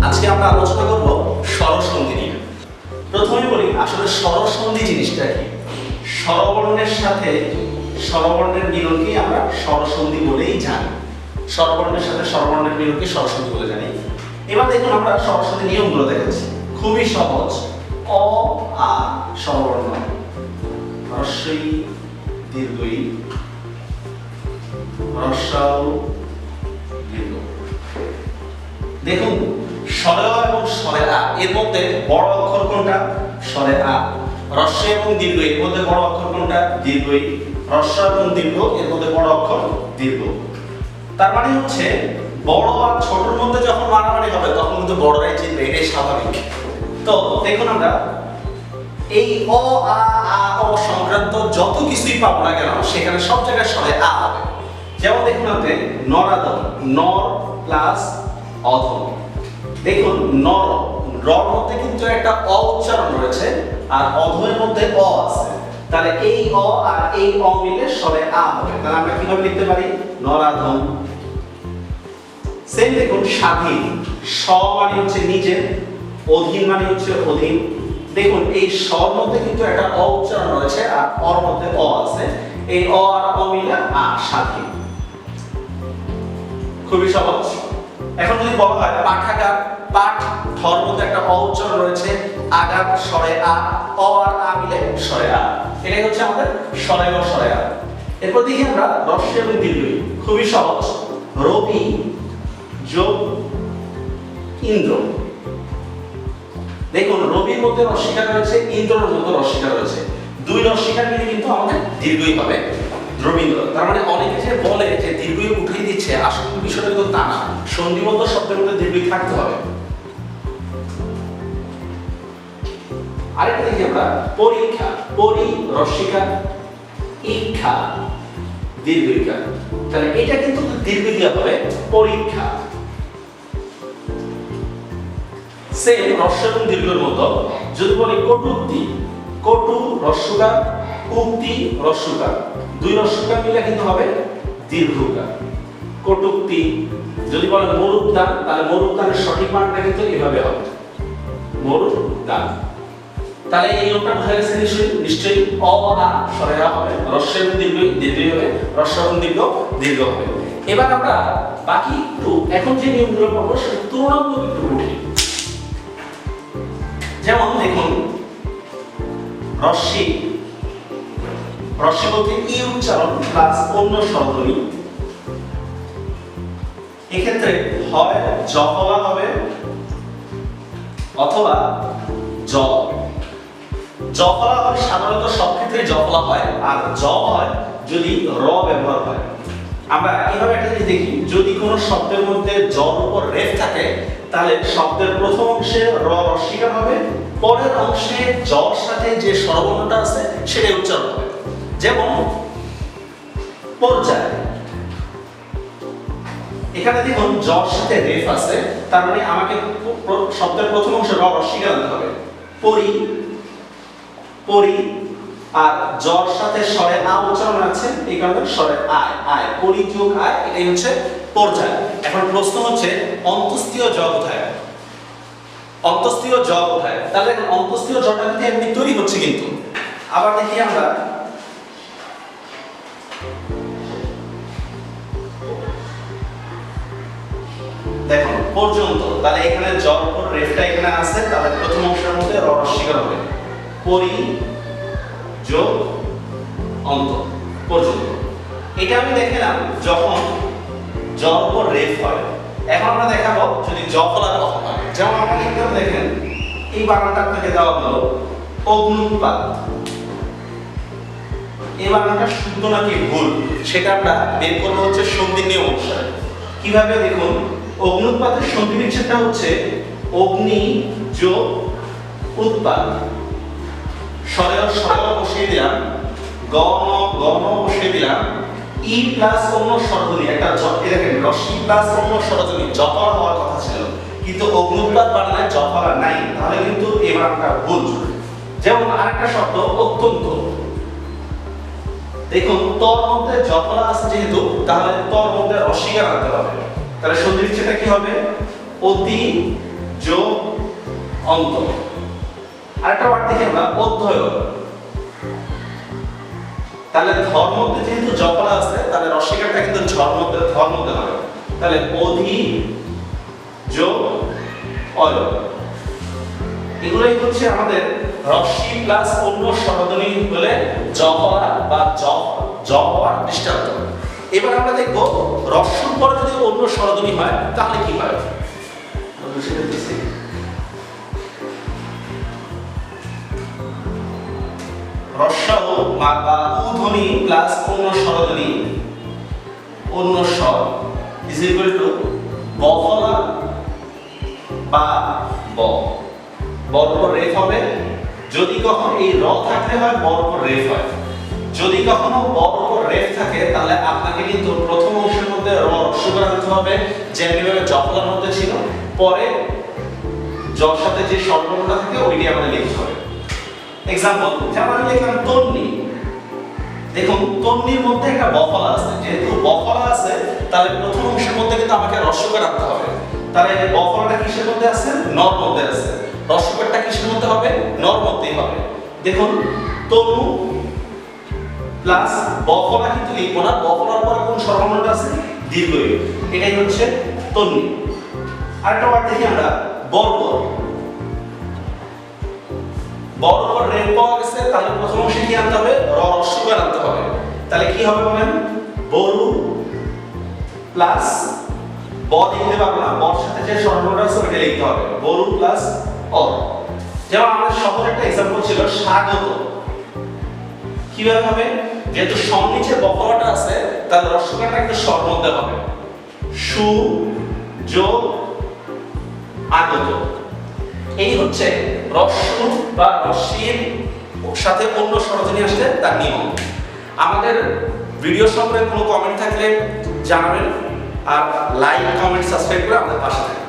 আজকে আমরা আলোচনা করব স্বরসন্ধি নিয়ে। প্রথমে বলি আসলে স্বরসন্ধি জিনিসটা কি। স্বরবর্ণের সাথে স্বরবর্ণের মিলনকে আমরা স্বরসন্ধি বলেই জানি। স্বরবর্ণের সাথে স্বরবর্ণের মিলনকে স্বরসন্ধি বলে জানি। এবার দেখুন আমরা স্বরসন্ধি নিয়মগুলো দেখাচ্ছি। খুবই সহজ। অ আ স্বরবর্ণ, হ্রস্বই দীর্ঘই, হ্রস্ব দীর্ঘ। দেখুন স্বরে অ এবং স্বরে আ এর মধ্যে বড় অক্ষর কোনটা? স্বরে আ। হ্রস্ব এবং দীর্ঘ এর মধ্যে বড় অক্ষর কোনটা? দীর্ঘই। হ্রস্ব এবং দীর্ঘ এর মধ্যে বড় অক্ষর দীর্ঘ। তার মানে হচ্ছে বড় আর ছোটর মধ্যে যখন মারামারি হবে তখন কিন্তু বড়রাই জিতবে, এটাই স্বাভাবিক। তো দেখুন আমরা এই অ আ আ ও সংক্রান্ত যত কিছুই পাবো না কেন সেখানে সব জায়গায় স্বরে আ হবে। যেমন দেখুন আপনি নরাদম, নর প্লাস অধম। দেখুন নর, রর মধ্যে কিন্তু একটা অ উচ্চারণ রয়েছে আর অধমের মধ্যে অ আছে। তাহলে এই অ আর এই অ মিলে স্বরে আ হবে। তাহলে আমরা কিভাবে লিখতে পারি? নরাধম। সেম দেখুন স্বাধীন, স মানে হচ্ছে নিজে, অধীন মানে হচ্ছে অধীন। দেখুন এই স্বর মধ্যে কিন্তু একটা অ উচ্চারণ রয়েছে আর অর মধ্যে অ আছে। এই অ আর অ মিলে আ, স্বাধীন। খুবই সহজ। এখন যদি বলা হয় পাঠাগার, পাঠ, ঠর মধ্যে একটা অ উচ্চারণ রয়েছে, আগার স্বরে আ, অ আর আ মিলে স্বরে আ। এটাই হচ্ছে আমাদের স্বরে ও স্বরে আ। এরপর দেখি আমরা হ্রস্ব এবং দীর্ঘই। খুবই সহজ। রবি যোগ ইন্দ্র। দেখুন রবির মধ্যে রস্বীকার রয়েছে, ইন্দ্রের মধ্যে রস্বীকার রয়েছে। দুই রস্বীকার মিলে কিন্তু আমাদের দীর্ঘই হবে। রবীন্দ্র। তার মানে অনেকে যে বলে যে দীর্ঘই উঠিয়ে দিচ্ছে, আসলে বিষয়টা কিন্তু তা না। সন্ধিবদ্ধ শব্দের মধ্যে দীর্ঘই থাকতে হবে। আরেকটা দেখি আমরা পরীক্ষা, পরি রস্বীকার, ইক্ষা দীর্ঘইকার। তাহলে এটা কিন্তু দীর্ঘ দেওয়া হবে পরীক্ষা। সেম হ্রস্ব এবং দীর্ঘের মতো যদি বলি কটূক্তি, কটু হ্রস্বকার, উক্তি হ্রস্বকার। দুই হ্রস্বকার মিলে কিন্তু হবে দীর্ঘকার। কটূক্তি। যদি বলে মরুদ্যান, তাহলে মরুদ্যানের সঠিক মানটা কিন্তু এভাবে হবে মরুদ্যান। তাহলে এই নিয়মটা বোঝা গেছে নিশ্চয়ই। অ আ স্বরে আ হবে, হ্রস্ব এবং দীর্ঘই দীর্ঘই হবে, হ্রস্ব এবং দীর্ঘ দীর্ঘ হবে। এবার আমরা বাকি একটু এখন যে নিয়মগুলো পড়বো সেটা তুলনামূলক একটু কঠিন। যেমন দেখুন রস্বী, রস্বী বলতে ই উচ্চারণ প্লাস অন্য স্বরধ্বনি। এক্ষেত্রে হয় জ বলা হবে অথবা জ। জ বলা হয় সাধারণত সব ক্ষেত্রে জ বলা হয়, আর জ হয় যদি র ব্যবহার হয়। আমরা এইভাবে একটা জিনিস দেখি, যদি কোনো শব্দের মধ্যে জর উপর রেফ থাকে তাহলে শব্দের প্রথম অংশে র রস্বীকার হবে, পরের অংশে জর সাথে যে স্বরবর্ণটা আছে সেটাই উচ্চারণ হবে। যেমন পর্যায়, এখানে দেখুন জর সাথে রেফ আছে, তার মানে আমাকে শব্দের প্রথম অংশে র রস্বীকার আনতে হবে। পরি, পরি, আর জর সাথে স্বরে আ উচ্চারণ আছে, এই কারণে স্বরে আয়, আয়, পরি যোগ আয়, এটাই হচ্ছে পর্যায়। এখন প্রশ্ন হচ্ছে অন্তস্থীয় জ কোথায়? অন্তস্থীয় জ কোথায়? তাহলে দেখুন অন্তস্থীয় জটা কিন্তু এমনি তৈরি হচ্ছে কিন্তু। আবার দেখি আমরা দেখুন পর্যন্ত, তাহলে এখানে জর উপর রেফটা এখানে আছে, তাহলে প্রথম অংশের মধ্যে র রস্বীকার হবে। পরি যোগ অন্ত পর্যন্ত। এটা আমি দেখলাম যখন জর উপর রেফ হয়। এখন আমরা দেখাবো যদি জ ফলার কখন হয়। যেমন আমরা লিখতে দেখেন এই বানানটা আপনাকে দেওয়া হলো অগ্নুৎপাত। এই বানানটা শুদ্ধ নাকি ভুল সেটা আমরা বের করবো হচ্ছে সন্ধি নিয়ম অনুসারে। কিভাবে দেখুন, অগ্নুৎপাতের সন্ধি বিচ্ছেদটা হচ্ছে অগ্নি যোগ উৎপাত। স্বরে বসিয়ে দিলাম, গণ গণ বসিয়ে দিলাম, ই প্লাস অন্য স্বরধ্বনি একটা দেখেন রস্বী প্লাস অন্য স্বরধ্বনি জফলা হওয়ার কথা ছিল, কিন্তু অগ্নুৎপাত বানায় জফলা নাই, তাহলে কিন্তু এই বানানটা ভুল। যেমন আরেকটা শব্দ অত্যন্ত, দেখুন তর মধ্যে জফলা আছে যেহেতু, তাহলে তর মধ্যে রস্বীকার আনতে হবে। তাহলে সন্ধিবিচ্ছেদটা কি হবে? অতি যোগ অন্ত। আরেকটা ওয়ার্ড দেখি আমরা, অধ্যয়। তাহলে ধর্মতে যেহেতু জফলা আছে, তাহলে রস্যিকারটা কিন্তু ধর্মতে হবে। তাহলে অধি যোগ অয়, এগুলোই হচ্ছে আমাদের রস্যি প্লাস অন্য স্বরধ্বনি হলে জফলা বা জ হওয়ার দৃষ্টান্ত। এবার আমরা দেখব রস্যুর পরে যদি অন্য স্বরধ্বনি হয় তাহলে কি হয়। রস্যউ বা উ ধ্বনি প্লাস অন্য স্বরধ্বনি, অন্য স্বর ইজ ইকুয়াল টু বফলা বা ব। বর উপর রেফ হবে। যদি কখনো এই র থাকলে হয় বর উপর রেফ হয়। যদি কখনো বর উপর রেফ থাকে তাহলে আপনাকে কিন্তু প্রথম অংশের মধ্যে র রস্যকার আনতে হবে, যেভাবে জফলার মধ্যে ছিল। পরে জর সাথে যে স্বরবর্ণটা থাকে ওইটি আমাদের লিখতে হবে। এক্সাম্পল, যেমন আমি লিখলাম তন্নি। দেখুন তন্নির মধ্যে একটা বফলা আছে, যেহেতু বফলা আছে তাহলে প্রথম অংশের মধ্যে কিন্তু আমাকে রস্যকার আনতে হবে। তাহলে বফলাটা কিসের মধ্যে আছে? নর মধ্যে আছে। রস্যকারটা কিসের মধ্যে হবে? নর মধ্যেই হবে। দেখুন তনু প্লাস বফলা কিন্তু লিখবো না, বফলার পরে কোন স্বরবর্ণটা আছে? দীর্ঘ ই। এটাই হচ্ছে তন্নি। আরেকটা ওয়ার্ড দেখি আমরা, বর্বর। বর উপর রেফ পাওয়া গেছে, তাহলে প্রথম অংশে কি আনতে হবে? র রস্যকার আনতে হবে। তাহলে কি হবে বলেন? বরু প্লাস ব লিখতে পারবো না, বর সাথে যে স্বরবর্ণটা আছে ওটা লিখতে হবে, বরু প্লাস অ। যেমন আমাদের সহজ একটা एग्जांपल ছিল স্বাগত। কিভাবে হবে? যেহেতু সম নিচে বফলাটা আছে তাহলে রস্যকারটা একটু স্বর মধ্যে হবে, সু যোগ আগত। এই হচ্ছে রস্যু বা রস্যির সাথে অন্য স্বরধ্বনি আসলে তার নিয়ম। আমাদের ভিডিও সম্পর্কে কোনো কমেন্ট থাকলে জানাবেন, আর লাইক কমেন্ট সাবস্ক্রাইব করে আমাদের পাশে থাকবেন।